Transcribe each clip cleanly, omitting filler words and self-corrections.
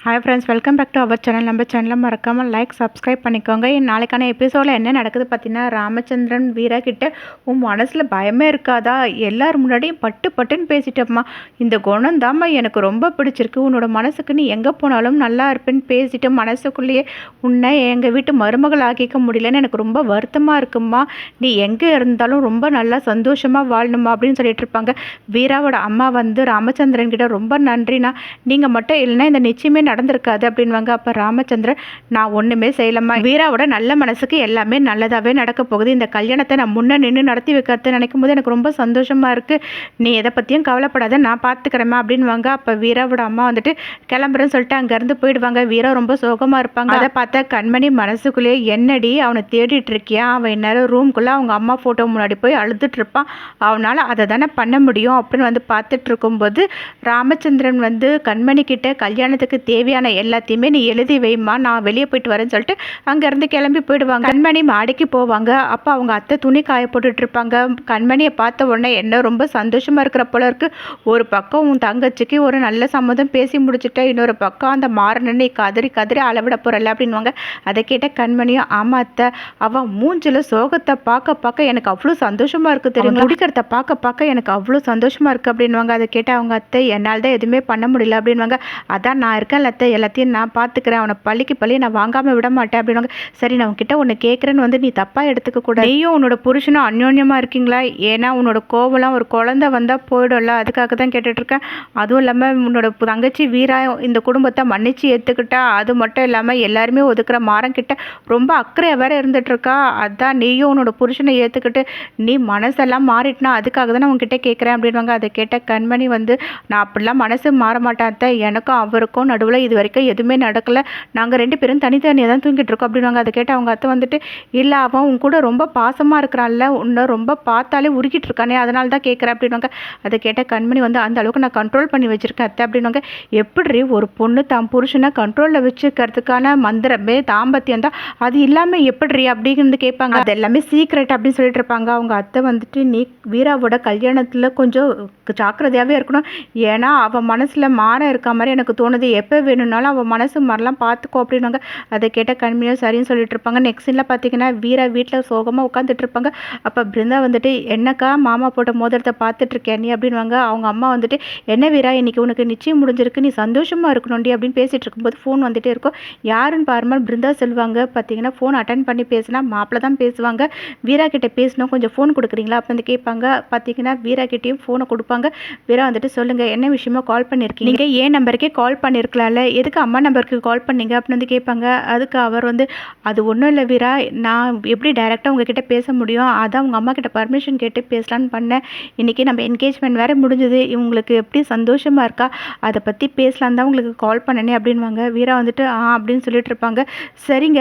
Hi friends, welcome back to our channel. நம்ம சேனலில் மறக்காமல் லைக் சப்ஸ்கிரைப் பண்ணிக்கோங்க. நாளைக்கான எபிசோடில் என்ன நடக்குது பார்த்தீங்கன்னா, ராமச்சந்திரன் வீரா கிட்ட உன் மனசில் பயமே இருக்காதா? எல்லார் முன்னாடியும் பட்டு பட்டுன்னு பேசிட்டம்மா. இந்த குணம் தாம்மா எனக்கு ரொம்ப பிடிச்சிருக்கு. உன்னோட மனசுக்கு நீ எங்கே போனாலும் நல்லா இருப்பேன்னு பேசிட்டு மனசுக்குள்ளேயே உன்னை எங்கள் வீட்டு மருமகள் ஆக்கிக்க முடியலன்னு எனக்கு ரொம்ப வருத்தமாக இருக்கும்மா. நீ எங்கே இருந்தாலும் ரொம்ப நல்லா சந்தோஷமாக வாழணுமா அப்படின்னு சொல்லிட்டு இருப்பாங்க. வீராவோட அம்மா ராமச்சந்திரன் கிட்ட ரொம்ப நன்றிண்ணா, நீங்கள் மட்டும் இல்லைன்னா இந்த நிச்சயமே நடந்திருக்காது அப்படின்வாங்க. அப்போ ராமச்சந்திரன், நான் ஒன்றுமே செய்யலம்மா. வீராவோட நல்ல மனசுக்கு எல்லாமே நல்லதாகவே நடக்க போகுது. இந்த கல்யாணத்தை நான் முன்னே நின்று நடத்தி வைக்கிறது நினைக்கும் போது எனக்கு ரொம்ப சந்தோஷமாக இருக்குது. நீ எதை பற்றியும் கவலைப்படாத, நான் பார்த்துக்கிறேம்மா அப்படின்வாங்க. அப்போ வீராவோட அம்மா கிளம்புறேன்னு சொல்லிட்டு அங்கேருந்து போயிடுவாங்க. வீரா ரொம்ப சோகமாக இருப்பாங்க. அதை பார்த்தா கண்மணி மனசுக்குள்ளேயே, என்னடி அவனை தேடிட்டு இருக்கியா? அவன் இந்நேரம் ரூம்குள்ளே அவங்க அம்மா ஃபோட்டோ முன்னாடி போய் அழுதுட்டு இருப்பான். அவனால் அதை தானே பண்ண முடியும் அப்படின்னு பார்த்துட்டு இருக்கும்போது ராமச்சந்திரன் கண்மணி கிட்ட கல்யாணத்துக்கு தேவையான எல்லாத்தையுமே நீ எழுதி வைமா, நான் வெளியே போயிட்டு வரேன்னு சொல்லிட்டு அங்கேருந்து கிளம்பி போயிடுவாங்க. கண்மணி மாடிக்கு போவாங்க. அப்போ அவங்க அத்தை துணி காய போட்டுட்டு இருப்பாங்க. கண்மணியை பார்த்த உடனே என்ன ரொம்ப சந்தோஷமாக இருக்கிற போல இருக்கு. ஒரு பக்கம் உன் தங்கச்சிக்கு ஒரு நல்ல சம்மதம் பேசி முடிச்சுட்ட, இன்னொரு பக்கம் அந்த மாறனனை கதறி கதறி அளவிட போகிறல்ல அப்படின்வாங்க. அதை கேட்ட கண்மணியும், ஆமா அத்தை, அவன் மூஞ்சில் சோகத்தை பார்க்க எனக்கு அவ்வளோ சந்தோஷமாக இருக்குது தெரியுமா, குடிக்கிறத பார்க்க எனக்கு அவ்வளோ சந்தோஷமாக இருக்குது அப்படின்வாங்க. அதை கேட்ட அவங்க அத்தை, என்னால் தான் எதுவுமே பண்ண முடியல அப்படின்வாங்க. அதான் நான் இருக்கேன் அத்தை, எல்லாத்தையும் நான் பார்த்துக்கிறேன், அவனை பள்ளி நான் வாங்காமல் விட மாட்டேன் அப்படின்வாங்க. சரி, நான் உன்கிட்ட ஒன்று கேட்குறேன்னு நீ தப்பாக எடுத்துக்க கூடாது. நீயும் உன்னோட புருஷனும் அந்யோன்யமாக இருக்கீங்களா? ஏன்னா உன்னோட கோவலாம் ஒரு குழந்தை வந்தால் போயிடும்ல, அதுக்காக தான் கேட்டுட்ருக்கேன். அதுவும் இல்லாமல் உன்னோட தங்கச்சி வீரா இந்த குடும்பத்தை மன்னிச்சு ஏற்றுக்கிட்டா, அது மட்டும் இல்லாமல் எல்லாருமே ஒதுக்குற மாறன்கிட்ட ரொம்ப அக்கறையாக வேற இருந்துகிட்ருக்கா. அதான் நீயும் உன்னோட புருஷனை ஏற்றுக்கிட்டு நீ மனசெல்லாம் மாறிட்டுனா அதுக்காக தான் நான் உங்ககிட்ட கேட்குறேன் அப்படின்வாங்க. அதை கேட்ட கண்மணி நான் அப்படிலாம் மனசு மாற மாட்டேன் அத்தை, எனக்கும் அவருக்கும் நடுவில் இது வரைக்கும் எதுவுமே நடக்கலை, நாங்கள் 2 பேரும் தனித்தனியாக தான் தூங்கிட்டு இருக்கோம் அப்படின்வாங்க. அதை கேட்ட அவங்க அத்தை இல்லை, அவன் உன் கூட ரொம்ப பாசமாக இருக்கிறான்ல, உன்னை ரொம்ப பார்த்தாலே உருக்கிட்டு இருக்கானே, அதனால தான் கேட்குறேன் அப்படின்வாங்க. அதை கேட்ட கண்மணி அந்த அளவுக்கு நான் கண்ட்ரோல் பண்ணி வச்சுருக்கேன் அத்தை அப்படின்வாங்க. எப்படி ஒரு பொண்ணு தான் புருஷனை கண்ட்ரோலில் வச்சுக்கிறதுக்கான மந்திரமே தாம்பத்தியம் தான், அது இல்லாமல் எப்படி அப்படிங்கிறது கேட்பாங்க. அது எல்லாமே சீக்ரெட் அப்படின்னு சொல்லிட்டு இருப்பாங்க. அவங்க அத்தை நீ வீராவோட கல்யாணத்தில் கொஞ்சம் ஜாக்கிரதையாகவே இருக்கணும், ஏன்னா அவன் மனசில் மாற இருக்க மாதிரி எனக்கு தோணுது, எப்போ வேணும்னாலும் அவன் மனசு மாதிரிலாம் பார்த்துக்கோ அப்படின்வாங்க. அதை கேட்ட கண்மணியும் சரின்னு சொல்லிட்டு இருப்பாங்க. நெக்ஸ்ட் சீனில் பார்த்தீங்கன்னா வீரா வீட்டில் சோகமாக உட்காந்துட்டு இருப்பாங்க. அப்போ பிருந்தா என்னக்கா மாமா போட்ட மோதிரத்தை பார்த்துட்ருக்கேன் நீ அப்படின்வாங்க. அவங்க அம்மா என்ன வீரா, இன்னைக்கு உனக்கு நிச்சயம் முடிஞ்சிருக்கு, நீ சந்தோஷமாக இருக்கணும்டி அப்படின்னு பேசிகிட்டு இருக்கும்போது ஃபோன் வந்துகிட்டே இருக்கும். யாருன்னு பாருமா பிருந்தா சொல்லுவாங்க. பார்த்தீங்கன்னா ஃபோன் அட்டன் பண்ணி பேசினா மாப்பிள்ள தான் பேசுவாங்க. வீரா கிட்டே பேசணும், கொஞ்சம் ஃபோன் கொடுக்குறீங்களா அப்போ கேட்பாங்க. பார்த்தீங்கன்னா வீரா கிட்டேயும் ஃபோனை கொடுப்பாங்க. வீரா சொல்லுங்கள், என்ன விஷயமா கால் பண்ணியிருக்கீங்க, நீங்கள் ஏன் நம்பருக்கே கால் பண்ணியிருக்கலாம்ல, எதுக்கு அம்மா நம்பருக்கு கால் பண்ணீங்க அப்படின்னு கேட்பாங்க. அதுக்கு அவர் அது ஒன்றும் இல்லை வீரா, நான் எப்படி டைரெக்டாக உங்ககிட்ட பேச முடியும், அதான் உங்கள் அம்மா கிட்ட பர்மிஷன் கேட்டு பேசலான்னு பண்ணேன். இன்றைக்கி நம்ம என்கேஜ்மெண்ட் வேறு முடிஞ்சது, இவங்களுக்கு எப்படி சந்தோஷமாக இருக்கா, அதை பற்றி பேசலான்னு தான் உங்களுக்கு கால் பண்ணனே அப்படின்வாங்க. வீரா அப்படின்னு சொல்லிட்டு இருப்பாங்க. சரிங்க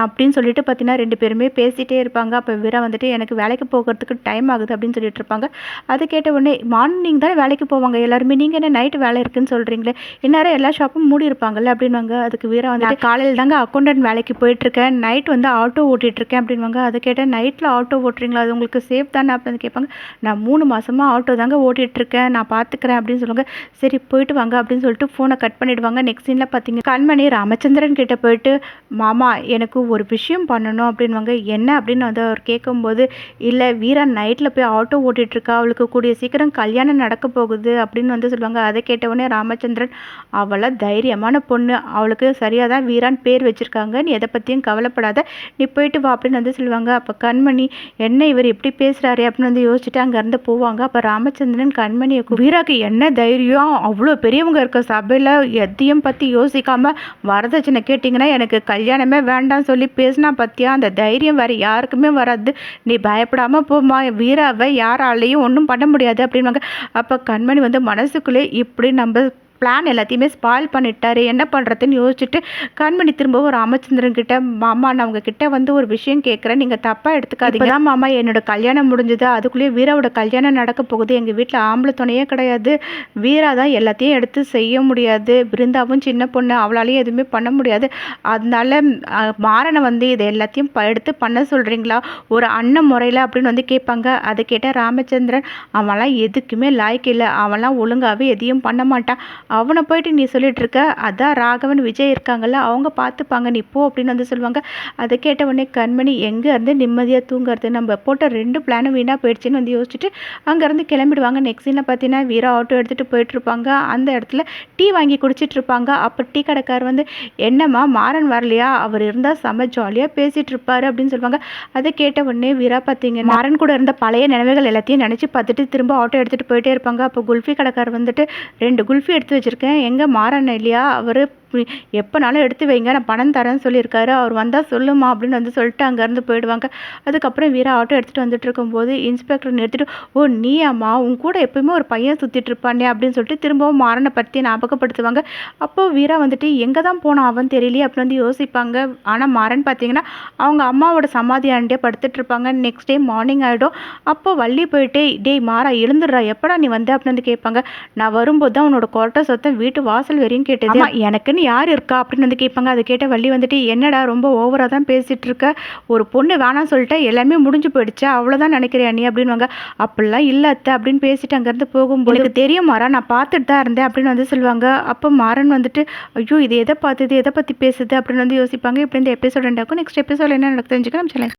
அப்படின்னு சொல்லிட்டு பார்த்தீங்கன்னா 2 பேருமே பேசிகிட்டே இருப்பாங்க. அப்போ வீரா எனக்கு வேலைக்கு போகிறதுக்கு டைம் ஆகுது அப்படின்னு சொல்லிட்டு இருப்பாங்க. அதை கேட்ட உடனே, மார்னிங் தானே வேலைக்கு போவாங்க எல்லாருமே, நீங்கள் என்ன நைட்டு வேலை இருக்குன்னு சொல்கிறீங்களே, இந்நேரம் எல்லா ஷாப்பும் மூடி இருப்பாங்கல்ல அப்படின்வாங்க. அதுக்கு வீரா காலையில் தாங்க அக்கௌண்டன்ட் வேலைக்கு போயிட்டுருக்கேன், நைட் ஆட்டோ ஓட்டிகிட்ருக்கேன் அப்படின்வாங்க. அதை கேட்டால் நைட்டில் ஆட்டோ ஓட்டுறீங்களா, அது உங்களுக்கு சேஃப் தானே அப்படின்னு கேட்பாங்க. நான் 3 மாதமாக ஆட்டோ தாங்க ஓட்டிகிட்ருக்கேன், நான் பார்த்துக்கிறேன் அப்படின்னு சொல்லுவாங்க. சரி போயிட்டு வாங்க அப்படின்னு சொல்லிட்டு ஃபோனை கட் பண்ணிவிடுவாங்க. நெக்ஸ்ட் சீனில் பார்த்தீங்க கண்மணி ராமச்சந்திரன் கிட்ட போயிட்டு, மாமா எனக்கு ஒரு விஷயம் பண்ணணும் அப்படின்வாங்க. என்ன அப்படின்னு அவர் கேட்கும்போது, இல்லை வீரா நைட்டில் போய் ஆட்டோ ஓட்டிகிட்ருக்கா, அவளுக்கு கூடிய சீக்கிரம் கல்யாணம் நடக்க போகுது அப்படின்னு சொல்லுவாங்க. அதை கேட்டவுடனே ராமச்சந்திரன், அவளை தைரியமான பொண்ணு, அவளுக்கு சரியாக தான் வீரான் பேர் வச்சுருக்காங்க, நீ எதை பற்றியும் கவலைப்படாத, நீ போயிட்டு வா அப்படின்னு சொல்லுவாங்க. அப்போ கண்மணி, என்ன இவர் எப்படி பேசுகிறாரு அப்படின்னு யோசிச்சுட்டு அங்கேருந்து போவாங்க. அப்போ ராமச்சந்திரன் கண்மணியை, வீராக்கு என்ன தைரியம், அவ்வளோ பெரியவங்க இருக்க சபையில் எதையும் பற்றி யோசிக்காமல் வரதட்சணை கேட்டிங்கன்னா எனக்கு கல்யாணமே வேண்டாம்னு சொல்லி பேசினா பற்றியா, அந்த தைரியம் வேறு யாருக்குமே வராது, நீ பயப்படாமல் போமா, வீராவை யாராலையும் ஒன்றும் பண்ண முடியாது அப்படின்வாங்க. அப்போ கண்மணி மனசுக்குள்ளே இப்படி நம்ம பிளான் எல்லாத்தையுமே ஸ்பாயில் பண்ணிட்டாரு, என்ன பண்ணுறதுன்னு யோசிச்சுட்டு கண்மணி திரும்பவும் ராமச்சந்திரன் கிட்ட, மாமா நான் உங்ககிட்ட ஒரு விஷயம் கேட்குறேன், நீங்கள் தப்பாக எடுத்துக்காதீங்க. தான் மாமா என்னோட கல்யாணம் முடிஞ்சது, அதுக்குள்ளேயே வீராவோட கல்யாணம் நடக்க போகுது, எங்கள் வீட்டில் ஆம்பளை துணையே கிடையாது, வீரா தான் எல்லாத்தையும் எடுத்து செய்ய முடியாது, பிருந்தாவும் சின்ன பொண்ணு, அவளாலையும் எதுவுமே பண்ண முடியாது, அதனால மாறனை இதை எல்லாத்தையும் எடுத்து பண்ண சொல்கிறீங்களா ஒரு அண்ணன் முறையில் அப்படின்னு கேட்பாங்க. அதை கேட்டால் ராமச்சந்திரன், அவன்லாம் எதுக்குமே லாய்க்கு இல்லை, அவன்லாம் ஒழுங்காகவே எதையும் பண்ண மாட்டான், அவனை போயிட்டு நீ சொல்லிட்டு இருக்க, அதான் ராகவன் விஜய் இருக்காங்கல்ல அவங்க பார்த்துப்பாங்க, நீ போ அப்படின்னு வந்து சொல்லுவாங்க. அதை கேட்ட உடனே கண்மணி எங்கே இருந்து நிம்மதியாக தூங்குறது, நம்ம போட்ட 2 பிளானும் வீணாக போயிடுச்சுன்னு வந்து யோசிச்சுட்டு அங்கேருந்து கிளம்பிடுவாங்க. நெக்ஸ்ட் சீனில் பார்த்தீங்கன்னா வீரா ஆட்டோ எடுத்துகிட்டு போயிட்டுருப்பாங்க. அந்த இடத்துல டீ வாங்கி குடிச்சிட்டு இருப்பாங்க. அப்போ டீ கடைக்கார் வந்து என்னம்மா மாறன் வரலையா, அவர் இருந்தால் செம்ம ஜாலியாக பேசிகிட்டு இருப்பாரு அப்படின்னு சொல்லுவாங்க. அதை கேட்ட உடனே வீரா பார்த்தீங்கன்னா மாறன் கூட இருந்த பழைய நினைவுகள் எல்லாத்தையும் நினச்சி பார்த்துட்டு திரும்ப ஆட்டோ எடுத்துகிட்டு போயிட்டே இருப்பாங்க. அப்போ குல்ஃபி கடைக்கார் வந்துட்டு 2 குல்ஃபி எடுத்து வச்சுருக்கேன், எங்கே மாறன் இல்லையா, அவர் எப்போனாலும் எடுத்து வைங்க, நான் பணம் தரேன்னு சொல்லியிருக்காரு, அவர் வந்தால் சொல்லுமா அப்படின்னு வந்து சொல்லிட்டு அங்கேருந்து போயிடுவாங்க. அதுக்கப்புறம் வீரா ஆட்டோ எடுத்துகிட்டு வந்துட்டு இருக்கும்போது இன்ஸ்பெக்டர் நிறுத்திட்டு ஓ நீயாம்மா, உன் கூட எப்பயுமே ஒரு பையன் சுற்றிட்டு இருப்பானே அப்படின்னு சொல்லிட்டு திரும்பவும் மாறனை பற்றி ஞாபகப்படுத்துவாங்க. அப்போது வீரா வந்துட்டு எங்கே தான் போனான் அவன் தெரியலையே அப்படின்னு வந்து யோசிப்பாங்க. ஆனால் மாறன் பார்த்தீங்கன்னா அவங்க அம்மாவோட சமாதி ஆண்டே படுத்துட்டு இருப்பாங்க. நெக்ஸ்ட் டே மார்னிங் ஆகிடும். அப்போ வள்ளி போயிட்டு டேய் மாறா எழுந்துடுறா, எப்படா நீ வந்து அப்படின்னு வந்து கேட்பாங்க. நான் வரும்போது தான் உன்னோட கொரட்டை சத்தம் வீட்டு வாசல் வரையும் கேட்டது, எனக்குன்னு யார் இருக்கா அப்படின்னு வந்து கேட்பாங்க. அதை கேட்ட வள்ளி வந்துட்டு என்னடா ரொம்ப ஓவராக தான் பேசிகிட்டு இருக்க, ஒரு பொண்ணு வேணாம்னு சொல்லிட்டு எல்லாமே முடிஞ்சு போயிடுச்சு அவ்வளோதான் நினைக்கிறியா நீ அப்படின்வாங்க. அப்படிலாம் இல்லை அத்தை அப்படின்னு பேசிட்டு அங்கேருந்து போகும்போது எனக்கு தெரியும் மாறா, நான் பார்த்துட்டு தான் இருந்தேன் அப்படின்னு வந்து சொல்லுவாங்க. அப்போ மாறன் வந்துட்டு ஐயோ இது எதை பார்த்துது எதை பற்றி பேசுது அப்படின்னு வந்து யோசிப்பாங்க. இப்படி இந்த எபிசோட் நெக்ஸ்ட் எபிசோட் என்ன நடக்குது தெரிஞ்சுக்க நம்ம